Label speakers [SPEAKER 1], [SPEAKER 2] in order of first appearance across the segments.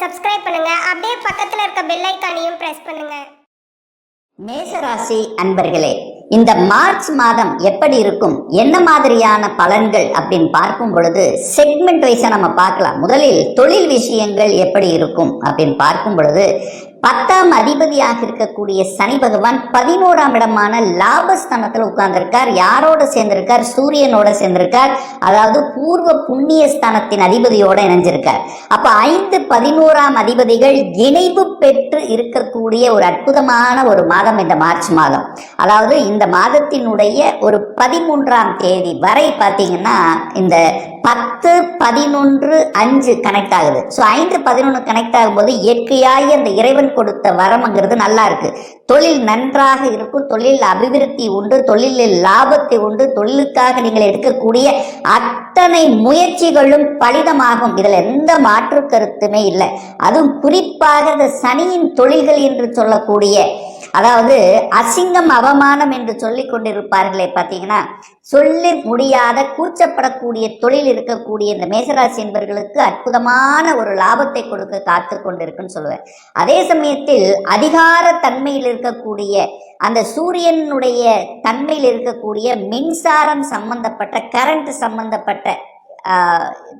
[SPEAKER 1] Subscribe பண்ணுங்க. அப்படியே பக்கத்துல இருக்க பெல் ஐகானையும் பிரஸ் பண்ணுங்க.
[SPEAKER 2] மேஷராசி அன்பர்களே, இந்த மார்ச் மாதம் எப்படி இருக்கும், என்ன மாதிரியான பலன்கள் அப்படின்னு பார்க்கும் பொழுது செக்மெண்ட் வைஸா நம்ம பார்க்கலாம். முதலில் தொழில் விஷயங்கள் எப்படி இருக்கும் அப்படின்னு பார்க்கும் பொழுது 10ஆம் அதிபதியாக இருக்கக்கூடிய சனி பகவான் 11ஆம் இடமான லாபஸ்தானத்தில் உட்கார்ந்திருக்கார். யாரோட சேர்ந்திருக்கார்? சூரியனோட சேர்ந்திருக்கார். அதாவது பூர்வ புண்ணிய ஸ்தானத்தின் அதிபதியோட இணைஞ்சிருக்கார். அப்ப 5, 11ஆம் அதிபதிகள் இணைவு பெற்று இருக்கக்கூடிய ஒரு அற்புதமான ஒரு மாதம் இந்த மார்ச் மாதம். அதாவது இந்த மாதத்தினுடைய ஒரு 13ஆம் தேதி வரை பார்த்தீங்கன்னா இந்த 10, 11, 5 கனெக்ட் ஆகுது. ஸோ 5, 11 கனெக்ட் ஆகும்போது இயற்கையாகி அந்த இறைவன் கொடுத்த வரம்ங்கிறது நல்லா இருக்கு. தொழில் நன்றாக இருக்கும், தொழில் அபிவிருத்தி உண்டு, தொழிலில் லாபத்தை உண்டு, தொழிலுக்காக நீங்கள் எடுக்கக்கூடிய அத்தனை முயற்சிகளும் பலிதமாகும். இதுல எந்த மாற்று கருத்துமே இல்லை. அதுவும் குறிப்பாக இந்த சனியின் தொழில்கள் என்று சொல்லக்கூடிய, அதாவது அசிங்கம் அவமானம் என்று சொல்லிக் கொண்டிருப்பார்களே பார்த்தீங்கன்னா, சொல்லி முடியாத கூச்சப்படக்கூடிய தொழில் இருக்கக்கூடிய இந்த மேஷராசி என்பவர்களுக்கு அற்புதமான ஒரு லாபத்தை கொடுக்க காத்து கொண்டிருக்குன்னு சொல்லுவேன். அதே சமயத்தில் அதிகார தன்மையில் இருக்கக்கூடிய அந்த சூரியனுடைய தன்மையில் இருக்கக்கூடிய மின்சாரம் சம்பந்தப்பட்ட, கரண்ட் சம்பந்தப்பட்ட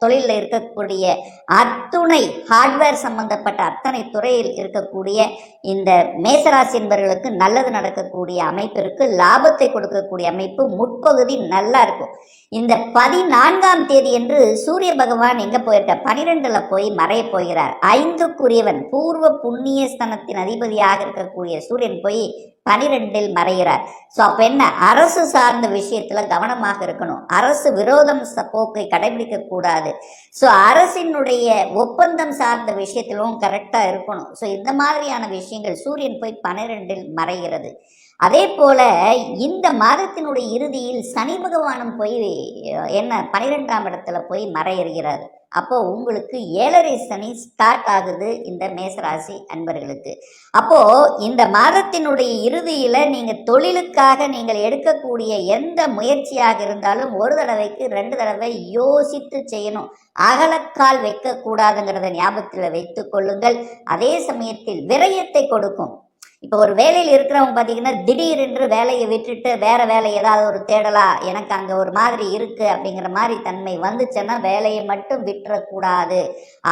[SPEAKER 2] தொழிலில் இருக்கக்கூடிய அத்துணை ஹார்ட்வேர் சம்பந்தப்பட்ட அத்தனை துறையில் இருக்கக்கூடிய இந்த மேஷராசி என்பவர்களுக்கு நல்லது நடக்கக்கூடிய அமைப்பு இருக்கு. லாபத்தை கொடுக்கக்கூடிய அமைப்பு முற்பகுதி நல்லா இருக்கும். இந்த 14ஆம் தேதி என்று சூரிய பகவான் எங்க போயிருக்கார்? 12ல போய் மறைய போகிறார். 5க்குரியவன் பூர்வ புண்ணிய ஸ்தானத்தின் அதிபதியாக இருக்கக்கூடிய சூரியன் போய் 12ல் மறைகிறார். ஸோ அப்போ என்ன, அரசு சார்ந்த விஷயத்துல கவனமாக இருக்கணும். அரசு விரோதம் போக்கை கடைபிடிக்க கூடாது. ஸோ அரசினுடைய ஒப்பந்தம் சார்ந்த விஷயத்திலும் கரெக்டா இருக்கணும். ஸோ இந்த மாதிரியான விஷயங்கள் சூரியன் போய் 12ல் மறைகிறது. அதே போல இந்த மாதத்தினுடைய இறுதியில் சனி பகவானும் போய் என்ன 12ஆம் இடத்துல போய் மறையிறார். அப்போ உங்களுக்கு 7.5 சனி ஸ்டார்ட் ஆகுது இந்த மேஷராசி அன்பர்களுக்கு. அப்போ இந்த மாதத்தினுடைய இறுதியில நீங்க தொழிலுக்காக நீங்கள் எடுக்கக்கூடிய எந்த முயற்சியாக இருந்தாலும் ஒரு தடவைக்கு 2 தடவை யோசித்து செய்யணும். அகலக்கால் வைக்க கூடாதுங்கிறத ஞாபகத்தில் வைத்துக் கொள்ளுங்கள். அதே சமயத்தில் விரயத்தை கொடுக்கும். இப்போ ஒரு வேலையில் இருக்கிறவங்க பார்த்தீங்கன்னா திடீரென்று வேலையை விட்டுட்டு வேற வேலை ஏதாவது ஒரு தேடலா, எனக்கு அங்கே ஒரு மாதிரி இருக்கு அப்படிங்கிற மாதிரி தன்மை வந்துச்சுன்னா வேலையை மட்டும் விட்டுறக்கூடாது,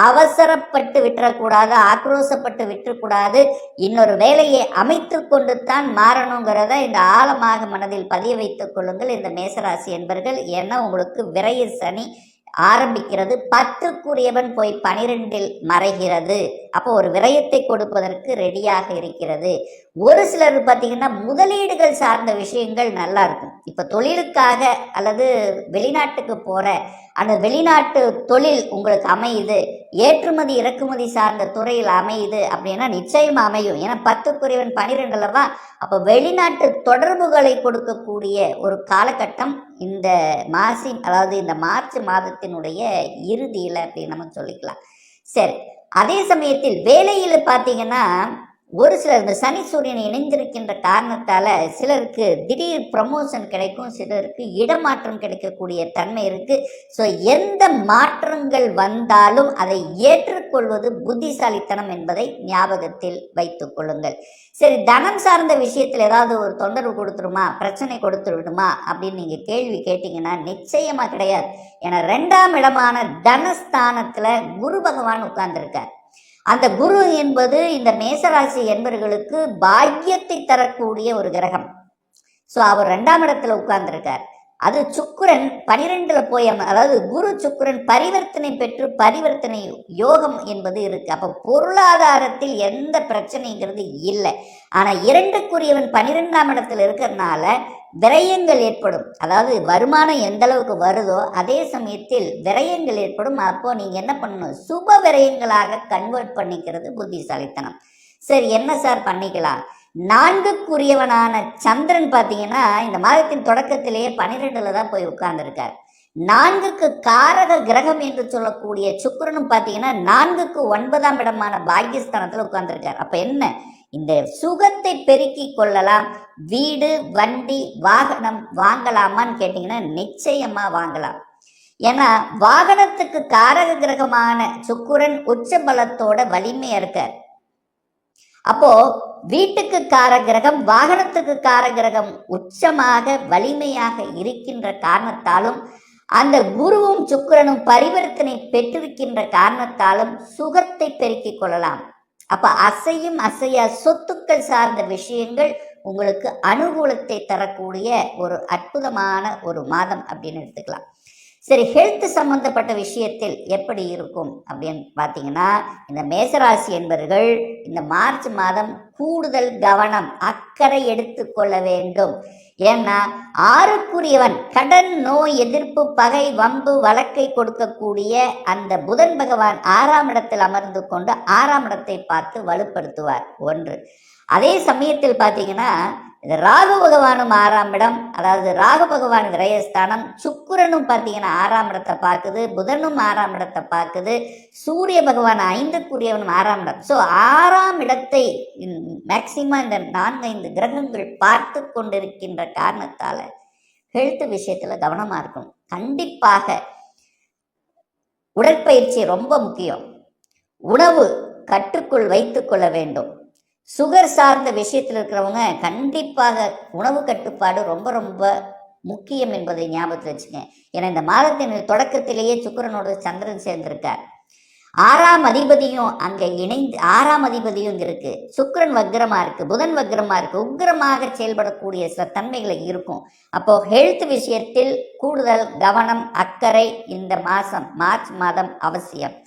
[SPEAKER 2] அவசரப்பட்டு விட்டுறக்கூடாது, ஆக்ரோசப்பட்டு விட்டுறக்கூடாது. இன்னொரு வேலையை அமைத்து கொண்டு தான் மாறணுங்கிறத இந்த ஆழமாக மனதில் பதிய வைத்துக் கொள்ளுங்கள் இந்த மேஷராசி என்பர்கள். ஏன்னா உங்களுக்கு விரைய சனி ஆரம்பிக்கிறது. 10க்குரியவன் போய் 12ல் மறைகிறது. அப்போ ஒரு விரயத்தை கொடுப்பதற்கு ரெடியாக இருக்கிறது. ஒரு சிலர் பார்த்தீங்கன்னா முதலீடுகள் சார்ந்த விஷயங்கள் நல்லா இருக்கும். இப்போ தொழிலுக்காக அல்லது வெளிநாட்டுக்கு போற அந்த வெளிநாட்டு தொழில் உங்களுக்கு அமையுது, ஏற்றுமதி இறக்குமதி சார்ந்த துறையில் அமையுது அப்படின்னா நிச்சயம் அமையும். ஏன்னா 10க்குரியவன் 12ல தான். அப்போ வெளிநாட்டு தொடர்புகளை கொடுக்கக்கூடிய ஒரு காலகட்டம் இந்த அதாவது இந்த மார்ச் மாதத்தினுடைய இறுதியில் அப்படின்னு நம்ம சொல்லிக்கலாம். சரி, அதே சமயத்தில் வேலையில் பார்த்தீங்கன்னா ஒரு சிலர் இந்த சனி சூரியன் இணைந்திருக்கின்ற காரணத்தால சிலருக்கு திடீர் ப்ரமோஷன் கிடைக்கும், சிலருக்கு இடமாற்றம் கிடைக்கக்கூடிய தன்மை இருக்கு. ஸோ எந்த மாற்றங்கள் வந்தாலும் அதை ஏற்றுக்கொள்வது புத்திசாலித்தனம் என்பதை ஞாபகத்தில் வைத்துக் கொள்ளுங்கள். சரி, தனம் சார்ந்த விஷயத்தில் ஏதாவது ஒரு தொந்தரவு கொடுத்துருமா, பிரச்சனை கொடுத்து விடுமா அப்படின்னு நீங்க கேள்வி கேட்டீங்கன்னா நிச்சயமா கிடையாது. ஏன்னா 2ஆம் இடமான தனஸ்தானத்துல குரு பகவான் உட்கார்ந்துருக்கார். அந்த குரு என்பது இந்த மேஷராசி என்பவர்களுக்கு பாக்கியத்தை தரக்கூடிய ஒரு கிரகம். ஸோ அவர் 2ஆம் இடத்துல உட்கார்ந்துருக்கார். அது சுக்கிரன் 12ல போய், அதாவது குரு சுக்கிரன் பரிவர்த்தனை பெற்று பரிவர்த்தனை யோகம் என்பது இருக்கு. அப்போ பொருளாதாரத்தில் எந்த பிரச்சனைங்கிறது இல்லை. ஆனால் 2க்குரியவன் 12ஆம் இடத்துல இருக்கிறதுனால விரயங்கள் ஏற்படும். அதாவது வருமானம் எந்த அளவுக்கு வருதோ அதே சமயத்தில் விரயங்கள் ஏற்படும். அப்போ நீங்க என்ன பண்ணணும், சுப விரயங்களாக கன்வெர்ட் பண்ணிக்கிறது புத்திசாலித்தனம். சரி, என்ன சார் பண்ணிக்கலாம்? 4க்குரியவனான சந்திரன் பார்த்தீங்கன்னா இந்த மாதத்தின் தொடக்கத்திலேயே 12ல தான் போய் உட்கார்ந்துருக்கார். 4க்கு காரக கிரகம் என்று சொல்லக்கூடிய சுக்கிரனும் பார்த்தீங்கன்னா 4க்கு 9ஆம் இடமான பாக்கியஸ்தானத்தில் உட்கார்ந்துருக்கார். அப்ப என்ன, இந்த சுகத்தை பெருக்கி கொள்ளலாம். வீடு, வண்டி, வாகனம் வாங்கலாமான்னு கேட்டீங்கன்னா நிச்சயமா வாங்கலாம். ஏன்னா வாகனத்துக்கு காரக கிரகமான சுக்கிரன் உச்ச பலத்தோட வலிமையா இருக்கார். அப்போ வீட்டுக்கு காரகிரகம் வாகனத்துக்கு காரகிரகம் உச்சமாக வலிமையாக இருக்கின்ற காரணத்தாலும் அந்த குருவும் சுக்கிரனும் பரிவர்த்தனை பெற்றிருக்கின்ற காரணத்தாலும் சுகத்தை பெருக்கிக் கொள்ளலாம். அப்ப அசையும் அசையா சொத்துக்கள் சார்ந்த விஷயங்கள் உங்களுக்கு அனுகூலத்தை தரக்கூடிய ஒரு அற்புதமான ஒரு மாதம் அப்படின்னு எடுத்துக்கலாம். சரி, ஹெல்த் சம்பந்தப்பட்ட விஷயத்தில் எப்படி இருக்கும் அப்படின்னு பார்த்தீங்கன்னா, இந்த மேசராசி என்பவர்கள் இந்த மார்ச் மாதம் கூடுதல் கவனம் அக்கறை எடுத்துக்கொள்ள வேண்டும். ஏன்னா 6க்குரியவன் கடன், நோய், எதிர்ப்பு, பகை, வம்பு, வழக்கை கொடுக்கக்கூடிய அந்த புதன் பகவான் 6ஆம் இடத்தில் அமர்ந்து கொண்டு 6ஆம் இடத்தை பார்த்து வலுப்படுத்துவார். ஒன்று. அதே சமயத்தில் பார்த்தீங்கன்னா இது ராகு பகவானும் 6ஆம் இடம், அதாவது ராகு பகவான் விரயஸ்தானம், சுக்கிரனும் பார்த்தீங்கன்னா 6ஆம் இடத்தை பார்க்குது, புதனும் 6ஆம் இடத்தை பார்க்குது, சூரிய பகவான் 5க்குரியவனும் 6ஆம் இடம். ஸோ 6ஆம் இடத்தை மேக்சிமம் இந்த 4-5 கிரகங்கள் பார்த்து கொண்டிருக்கின்ற காரணத்தால ஹெல்த் விஷயத்துல கவனமா இருக்கும். கண்டிப்பாக உடற்பயிற்சி ரொம்ப முக்கியம். உணவு கட்டுக்குள் வைத்துக் கொள்ள வேண்டும். சுகர் சார்ந்த விஷயத்தில் இருக்கிறவங்க கண்டிப்பாக உணவு கட்டுப்பாடு ரொம்ப ரொம்ப முக்கியம் என்பதை ஞாபகத்தில் வச்சுங்க. ஏன்னா இந்த மாதத்தின் தொடக்கத்திலேயே சுக்கிரனோட சந்திரன் சேர்ந்திருக்கார். 6ஆம் அதிபதியும் அங்கே இணைந்து 6ஆம் அதிபதியும் இருக்கு. சுக்கிரன் வக்ரமா இருக்கு, புதன் வக்ரமா இருக்கு, உக்கிரமாக செயல்படக்கூடிய சில தன்மைகளை இருக்கும். அப்போ ஹெல்த் விஷயத்தில் கூடுதல் கவனம் அக்கறை இந்த மாதம் மார்ச் மாதம் அவசியம்.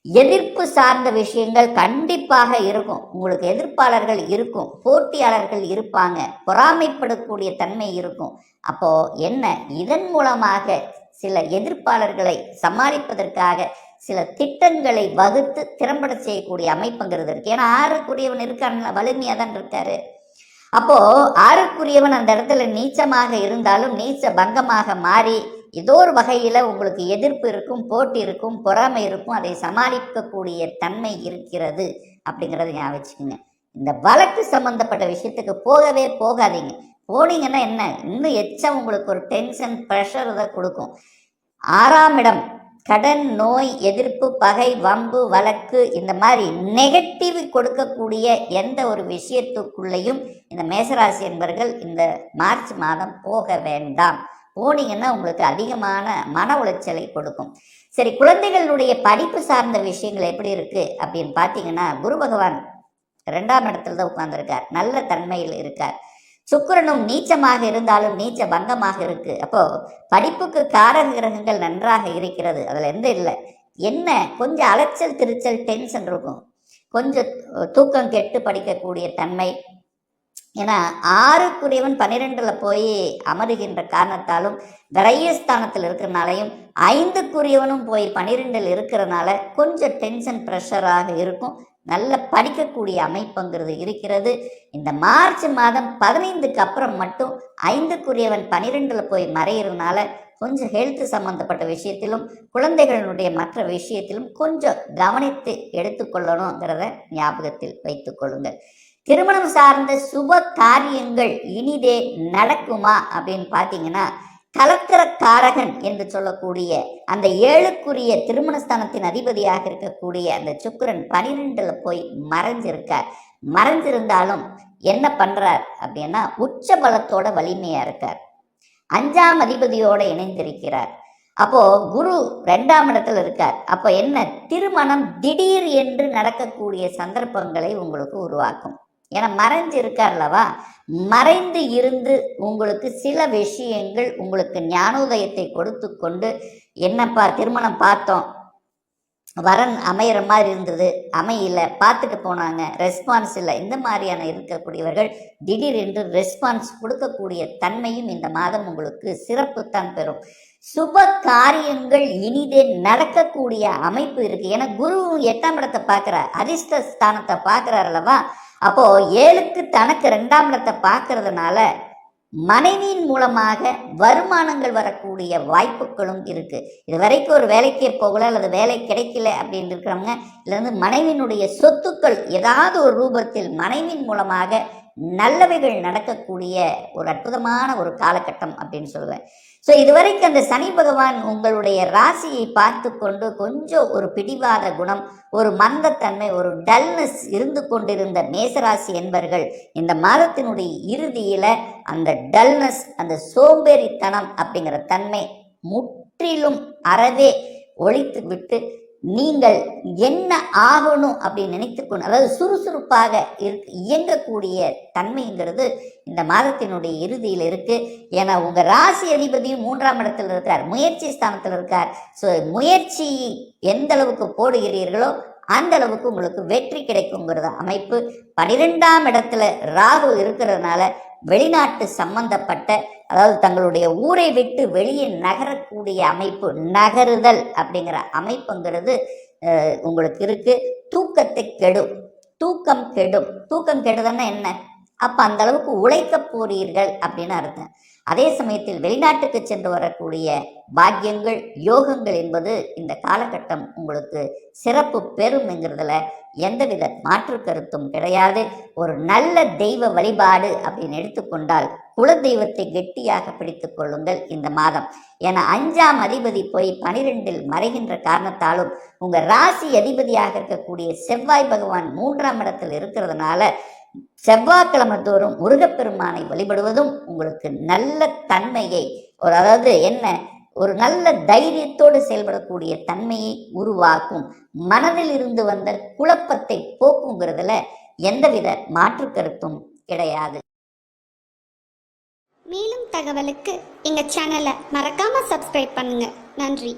[SPEAKER 2] எதிர்ப்பு சார்ந்த விஷயங்கள் கண்டிப்பாக இருக்கும். உங்களுக்கு எதிர்ப்பாளர்கள் இருக்கும், போட்டியாளர்கள் இருப்பாங்க, பொறாமைப்படக்கூடிய தன்மை இருக்கும். அப்போ என்ன, இதன் மூலமாக சில எதிர்ப்பாளர்களை சமாளிப்பதற்காக சில திட்டங்களை வகுத்து திறம்பட செய்யக்கூடிய அமைப்புங்கிறது இருக்கு. ஏன்னா 6க்குரியவன் இருக்கான வலிமையா தான் இருக்காரு. அப்போ 6க்குரியவன் அந்த இடத்துல நீச்சமாக இருந்தாலும் நீச்ச பங்கமாக மாறி ஏதோ ஒரு வகையில உங்களுக்கு எதிர்ப்பு இருக்கும், போட்டி இருக்கும், பொறாமை இருக்கும், அதை சமாளிக்கக்கூடிய தன்மை இருக்கிறது அப்படிங்கிறத ஞாபகம் வச்சுக்கோங்க. இந்த வழக்கு சம்பந்தப்பட்ட விஷயத்துக்கு போகவே போகாதீங்க. போனீங்கன்னா என்ன, இன்னும் எச்சம் உங்களுக்கு ஒரு டென்ஷன் ப்ரெஷர் இதை கொடுக்கும். 6ஆம் இடம் கடன், நோய், எதிர்ப்பு, பகை, வம்பு, வழக்கு இந்த மாதிரி நெகட்டிவ் கொடுக்கக்கூடிய எந்த ஒரு விஷயத்துக்குள்ளேயும் இந்த மேசராசி என்பவர்கள் இந்த மார்ச் மாதம் போக வேண்டாம். போனீங்கன்னா உங்களுக்கு அதிகமான மன உளைச்சலை கொடுக்கும். சரி, குழந்தைகளுடைய படிப்பு சார்ந்த விஷயங்கள் எப்படி இருக்கு அப்படின்னு பார்த்தீங்கன்னா, குரு பகவான் 2ஆம் இடத்துல தான் உட்கார்ந்துருக்கார், நல்ல தன்மையில் இருக்கார். சுக்கிரனும் நீச்சமாக இருந்தாலும் நீச்ச பங்கமாக இருக்கு. அப்போ படிப்புக்கு காரக கிரகங்கள் நன்றாக இருக்கிறது, அதுல எந்த இல்லை. என்ன கொஞ்சம் அலைச்சல் திருச்சல் டென்ஷன் இருக்கும், கொஞ்சம் தூக்கம் கெட்டு படிக்கக்கூடிய தன்மை. ஏன்னா 6க்குரியவன் 12ல் போய் அமருகின்ற காரணத்தாலும் விரயஸ்தானத்தில் இருக்கிறனாலையும் 5க்குரியவனும் போய் 12ல் இருக்கிறனால கொஞ்சம் டென்ஷன் ப்ரெஷராக இருக்கும். நல்ல படிக்கக்கூடிய அமைப்புங்கிறது இருக்கிறது. இந்த மார்ச் மாதம் 15க்கு அப்புறம் மட்டும் 5க்குரியவன் 12ல் போய் மறையிறதுனால கொஞ்சம் ஹெல்த் சம்பந்தப்பட்ட விஷயத்திலும் குழந்தைகளுடைய மற்ற விஷயத்திலும் கொஞ்சம் கவனித்து எடுத்துக்கொள்ளணுங்கிறத ஞாபகத்தில் வைத்துக் கொள்ளுங்கள். திருமணம் சார்ந்த சுப காரியங்கள் இனிதே நடக்குமா அப்படின்னு பார்த்தீங்கன்னா, கலத்திரக்காரகன் என்று சொல்லக்கூடிய அந்த 7க்குரிய திருமணஸ்தானத்தின் அதிபதியாக இருக்கக்கூடிய அந்த சுக்கிரன் 12ல் போய் மறைஞ்சிருக்கார். மறைஞ்சிருந்தாலும் என்ன பண்றார் அப்படின்னா, உச்ச பலத்தோட வலிமையா இருக்கார், 5ஆம் அதிபதியோட இணைந்திருக்கிறார். அப்போ குரு 2ஆம் இடத்துல இருக்கார். அப்போ என்ன, திருமணம் திடீர் என்று நடக்கக்கூடிய சந்தர்ப்பங்களை உங்களுக்கு உருவாக்கும். ஏன்னா மறைஞ்சு இருக்கார்லவா, மறைந்து இருந்து உங்களுக்கு சில விஷயங்கள் உங்களுக்கு ஞானோதயத்தை கொடுத்து கொண்டு, என்னப்பா திருமணம் பார்த்தோம், வரன் அமையிற மாதிரி இருந்தது, அமையல, பார்த்துட்டு போனாங்க, ரெஸ்பான்ஸ் இல்லை, இந்த மாதிரியான இருக்கக்கூடியவர்கள் திடீர் என்று ரெஸ்பான்ஸ் கொடுக்கக்கூடிய தன்மையும் இந்த மாதம் உங்களுக்கு சிறப்புத்தான் பெறும். சுப காரியங்கள் இனிதே நடக்கக்கூடிய அமைப்பு இருக்கு. ஏன்னா குரு 8ஆம் இடத்தை பார்க்கிறார், அதிர்ஷ்ட ஸ்தானத்தை பார்க்கிறார் அல்லவா. அப்போ 7க்கு தனக்கு 2ஆம் இடத்தை பார்க்கறதுனால மனைவியின் மூலமாக வருமானங்கள் வரக்கூடிய வாய்ப்புகளும் இருக்கு. இது வரைக்கும் ஒரு வேலைக்கே போகல அல்லது வேலை கிடைக்கல அப்படின்னு இருக்கிறவங்க, இதுல இருந்து மனைவியினுடைய சொத்துக்கள் ஏதாவது ஒரு ரூபத்தில் மனைவியின் மூலமாக நல்லவைகள் நடக்கக்கூடிய ஒரு அற்புதமான ஒரு காலகட்டம் அப்படின்னு சொல்லுவேன். ஸோ இதுவரைக்கும் அந்த சனி பகவான் உங்களுடைய ராசியை பார்த்து கொண்டு கொஞ்சம் ஒரு பிடிவாத குணம், ஒரு மந்தத்தன்மை, ஒரு டல்னஸ் இருந்து கொண்டிருந்த மேசராசி என்பர்கள் இந்த மாதத்தினுடைய இறுதியில் அந்த டல்னஸ், அந்த சோம்பேறித்தனம் அப்படிங்கிற தன்மை முற்றிலும் அறவே ஒழித்து விட்டு நீங்கள் என்ன ஆகணும் அப்படின்னு நினைத்துக்கொண்டு, அதாவது சுறுசுறுப்பாக இயங்கக்கூடிய தன்மைங்கிறது இந்த மாதத்தினுடைய இறுதியில் இருக்கு. ஏன்னா உங்க ராசி அதிபதியும் 3ஆம் இடத்துல இருக்கார், முயற்சி ஸ்தானத்தில் இருக்கார். ஸோ முயற்சி எந்த அளவுக்கு போடுகிறீர்களோ அந்த அளவுக்கு உங்களுக்கு வெற்றி கிடைக்குங்கிறத அமைப்பு. 12ஆம் இடத்துல ராகு இருக்கிறதுனால வெளிநாட்டு சம்பந்தப்பட்ட, அதாவது தங்களுடைய ஊரை விட்டு வெளியே நகரக்கூடிய அமைப்பு, நகருதல் அப்படிங்கிற அமைப்புங்கிறது உங்களுக்கு இருக்கு. தூக்கத்தை கெடும், தூக்கம் கெடும். தூக்கம் கெடுதல்னா என்ன? அப்போ அந்த அளவுக்கு உழைக்க போறீர்கள் அப்படின்னு அர்த்தம். அதே சமயத்தில் வெளிநாட்டுக்கு சென்று வரக்கூடிய பாக்கியங்கள், யோகங்கள் என்பது இந்த காலகட்டம் உங்களுக்கு சிறப்பு பெறும்ங்கிறதுல எந்தவித மாற்று கருத்தும் கிடையாது. ஒரு நல்ல தெய்வ வழிபாடு அப்படின்னு எடுத்துக்கொண்டால் குல தெய்வத்தை கெட்டியாக பிடித்து கொள்ளுங்கள் இந்த மாதம். ஏன்னா 5ஆம் அதிபதி போய் 12இல் மறைகின்ற காரணத்தாலும் உங்க ராசி அதிபதியாக இருக்கக்கூடிய செவ்வாய் பகவான் 3ஆம் இடத்தில் இருக்கிறதுனால செவ்வாய்க்கிழமை தோறும் முருகப்பெருமானை வழிபடுவதும் உங்களுக்கு நல்ல தன்மையை, அதாவது என்ன, ஒரு நல்ல தைரியத்தோடு செயல்படக்கூடிய தன்மையை உருவாக்கும். மனதில் இருந்து வந்த குழப்பத்தை போக்குங்கிறதுல எந்தவித மாற்று கருத்தும் கிடையாது.
[SPEAKER 1] மேலும் தகவலுக்கு எங்க சேனலை மறக்காம சப்ஸ்கிரைப் பண்ணுங்க. நன்றி.